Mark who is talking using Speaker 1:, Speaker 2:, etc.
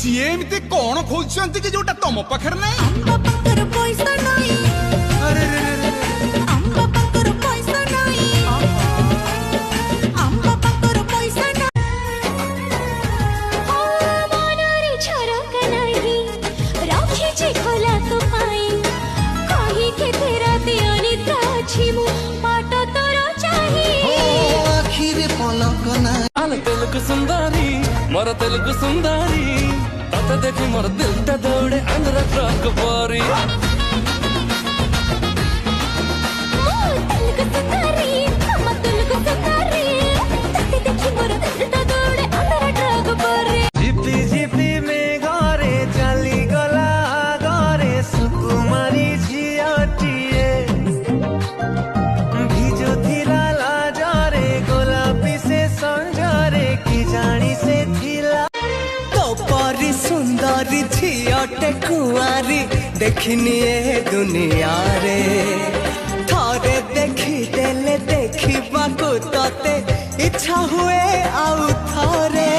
Speaker 1: CA एमती कौन खोजुंट कि जोटा तुम पाखर नहीं
Speaker 2: अम्बा पक्कर पैसा नहीं
Speaker 1: अरे रे रे रे
Speaker 2: अम्बा पक्कर पैसा नहीं अम्बा पक्कर पैसा नहीं ओ मनरे छरक नहीं राखी जे खोला तो पाई कही के तेरा दियनिद्रा अछि मु बाट तोर चाही
Speaker 3: आखिर पलक ना
Speaker 4: आल तेलुगु सुंदरी मोर तेलुगु सुंदरी तते देखी मोर दिलटा दौड़े आंध्र ट्रक परी
Speaker 2: तेलुगु सुंदरी हम तेलुगु सुंदरी तते देखी मोर दिलटा दौड़े आंध्र ट्रक परी
Speaker 3: झिपी झिपी में घरे चली गला घरे सुकुमारी झियाटिए भिजु थिला लाजरे गोलापी से संजरे की जानी से थिला तो परी सुंदरी झियाटे कुआरी देखनी ए दुनिया रे थरे देखी देले देखी बाको तते इच्छा हुए आउ थरे।